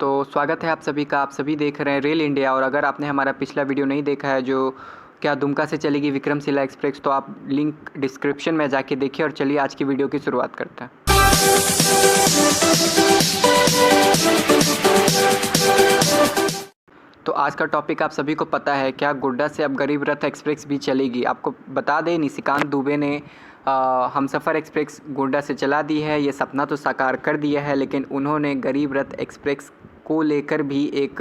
तो स्वागत है आप सभी का। आप सभी देख रहे हैं रेल इंडिया। और अगर आपने हमारा पिछला वीडियो नहीं देखा है जो क्या दुमका से चलेगी विक्रमशिला एक्सप्रेस, तो आप लिंक डिस्क्रिप्शन में जाके देखिए। और चलिए आज की वीडियो की शुरुआत करते हैं। तो आज का टॉपिक आप सभी को पता है, क्या गोड्डा से अब गरीब रथ एक्सप्रेस भी चलेगी। आपको बता दें, निशिकांत दुबे ने हमसफ़र एक्सप्रेस गोड्डा से चला दी है। ये सपना तो साकार कर दिया है, लेकिन उन्होंने गरीब रथ एक्सप्रेस को लेकर भी एक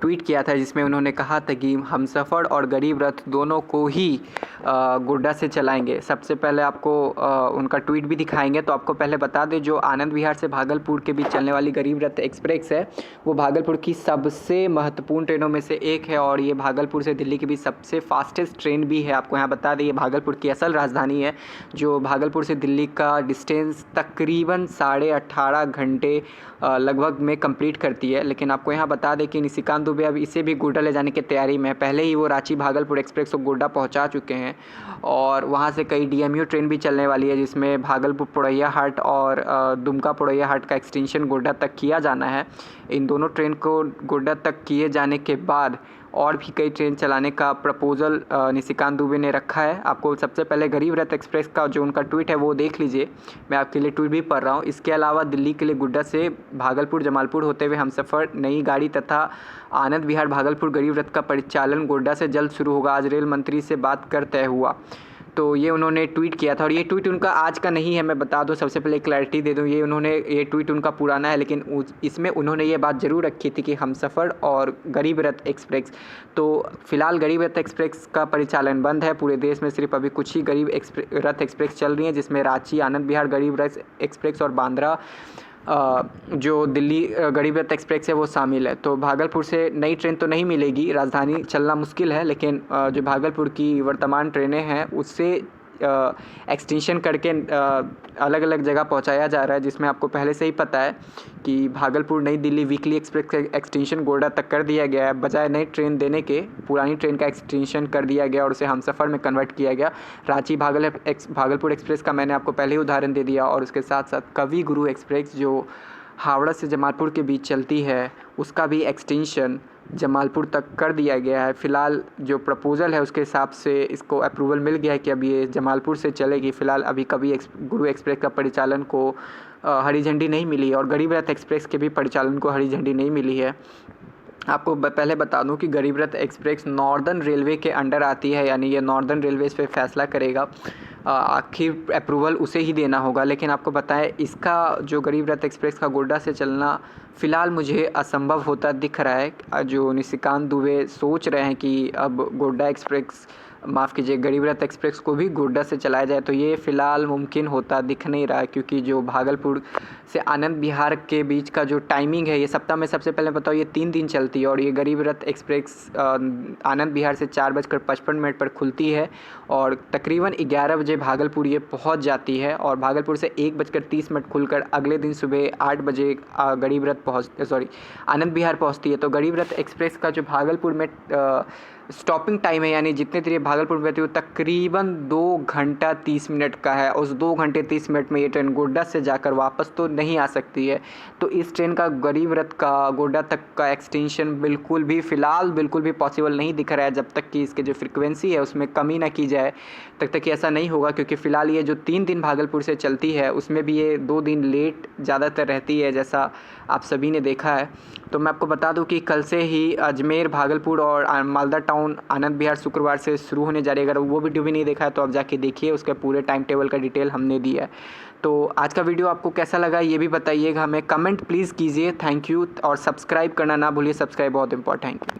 ट्वीट किया था, जिसमें उन्होंने कहा था कि हमसफ़र और गरीब रथ दोनों को ही गोड्डा से चलाएंगे। सबसे पहले आपको उनका ट्वीट भी दिखाएंगे। तो आपको पहले बता दें, जो आनंद विहार से भागलपुर के बीच चलने वाली गरीब रथ एक्सप्रेस है, वो भागलपुर की सबसे महत्वपूर्ण ट्रेनों में से एक है। और ये भागलपुर से दिल्ली के बीच सबसे फास्टेस्ट ट्रेन भी है। आपको यहाँ बता दें, ये भागलपुर की असल राजधानी है। जो भागलपुर से दिल्ली का डिस्टेंस तकरीबन 18.5 घंटे लगभग में कंप्लीट करती है। लेकिन आपको यहाँ बता दें कि निशिकांत दुबे अब इसे भी गोड्डा ले जाने की तैयारी में है। पहले ही वो रांची भागलपुर एक्सप्रेस को गोड्डा पहुँचा चुके हैं। और वहाँ से कई डीएमयू ट्रेन भी चलने वाली है, जिसमें भागलपुर पुड़ैया हाट और दुमका पुड़ैया हाट का एक्सटेंशन गोड्डा तक किया जाना है। इन दोनों ट्रेन को गोड्डा तक किए जाने के बाद और भी कई ट्रेन चलाने का प्रपोज़ल निशिकांत दुबे ने रखा है। आपको सबसे पहले गरीब रथ एक्सप्रेस का जो उनका ट्वीट है वो देख लीजिए। मैं आपके लिए ट्वीट भी पढ़ रहा हूँ। इसके अलावा दिल्ली के लिए गोड्डा से भागलपुर जमालपुर होते हुए हमसफ़र नई गाड़ी तथा आनंद विहार भागलपुर गरीब रथ का परिचालन गोड्डा से जल्द शुरू होगा। आज रेल मंत्री से बात कर तय हुआ। तो ये उन्होंने ट्वीट किया था। और ये ट्वीट उनका आज का नहीं है, मैं बता दूं, सबसे पहले क्लैरिटी दे दूं। ये ट्वीट उनका पुराना है, लेकिन इसमें उन्होंने ये बात ज़रूर रखी थी कि हमसफ़र और गरीब रथ एक्सप्रेस, तो फिलहाल गरीब रथ एक्सप्रेस का परिचालन बंद है। पूरे देश में सिर्फ अभी कुछ ही गरीब रथ एक्सप्रेस चल रही हैं, जिसमें रांची आनंद विहार गरीब रथ एक्सप्रेस और बांद्रा जो दिल्ली गरीब रथ एक्सप्रेस है वो शामिल है। तो भागलपुर से नई ट्रेन तो नहीं मिलेगी, राजधानी चलना मुश्किल है। लेकिन जो भागलपुर की वर्तमान ट्रेनें हैं उससे एक्सटेंशन करके अलग अलग जगह पहुंचाया जा रहा है, जिसमें आपको पहले से ही पता है कि भागलपुर नई दिल्ली वीकली एक्सप्रेस का एक्सटेंशन गोड्डा तक कर दिया गया है। बजाय नई ट्रेन देने के पुरानी ट्रेन का एक्सटेंशन कर दिया गया और उसे हमसफ़र में कन्वर्ट किया गया। रांची भागलपुर एक्सप्रेस का मैंने आपको पहले ही उदाहरण दे दिया। और उसके साथ साथ कवि गुरु एक्सप्रेस जो हावड़ा से जमालपुर के बीच चलती है, उसका भी एक्सटेंशन जमालपुर तक कर दिया गया है। फ़िलहाल जो प्रपोज़ल है उसके हिसाब से इसको अप्रूवल मिल गया है कि अब ये जमालपुर से चलेगी। फ़िलहाल अभी कभी गुरु एक्सप्रेस का परिचालन को हरी झंडी नहीं मिली है और गरीब रथ एक्सप्रेस के भी परिचालन को हरी झंडी नहीं मिली है। आपको पहले बता दूं कि गरीब रथ एक्सप्रेस नॉर्दर्न रेलवे के अंडर आती है, यानी ये नॉर्दर्न रेलवेज़ पे फैसला करेगा। आखिर अप्रूवल उसे ही देना होगा। लेकिन आपको बताएं, इसका जो गरीब रथ एक्सप्रेस का गोड्डा से चलना फ़िलहाल मुझे असंभव होता दिख रहा है। जो निशिकांत दुबे सोच रहे हैं कि अब गोड्डा एक्सप्रेस, माफ़ कीजिए, गरीब रथ एक्सप्रेस को भी गोड्डा से चलाया जाए, तो ये फ़िलहाल मुमकिन होता दिख नहीं रहा है। क्योंकि जो भागलपुर से आनंद विहार के बीच का जो टाइमिंग है, ये सप्ताह में सबसे पहले बताओ ये 3 दिन चलती है। और ये गरीब रथ एक्सप्रेस आनंद विहार से 4:55 पर खुलती है और तकरीबन 11 बजे भागलपुर ये पहुंच जाती है। और भागलपुर से 1:30 खुलकर अगले दिन सुबह 8 बजे आनंद विहार पहुंचती है। तो गरीब रथ एक्सप्रेस का जो भागलपुर में स्टॉपिंग टाइम है, यानी जितने देर भागलपुर में रहती है, वो तकरीबन 2 घंटा 30 मिनट का है। उस 2 घंटे 30 मिनट में ये ट्रेन गोड्डा से जाकर वापस तो नहीं आ सकती है। तो इस ट्रेन का गरीब रथ का गोड्डा तक का एक्सटेंशन फ़िलहाल बिल्कुल भी पॉसिबल नहीं दिख रहा है। जब तक कि इसके जो फ्रिक्वेंसी है उसमें कमी ना की जाए तब तक ऐसा नहीं होगा। क्योंकि फ़िलहाल ये जो 3 दिन भागलपुर से चलती है उसमें भी ये 2 दिन लेट ज़्यादातर रहती है, जैसा आप सभी ने देखा है। तो मैं आपको बता दूं कि कल से ही अजमेर, भागलपुर और मालदा टाउन आनंद विहार शुक्रवार से शुरू होने जा रही है। अगर वो वीडियो भी नहीं देखा है तो आप जाके देखिए, उसके पूरे टाइम टेबल का डिटेल हमने दिया है। तो आज का वीडियो आपको कैसा लगा ये भी बताइएगा, हमें कमेंट प्लीज़ कीजिए। Thank you. और सब्सक्राइब करना ना भूलिए, सब्सक्राइब बहुत इंपॉर्टेंट है।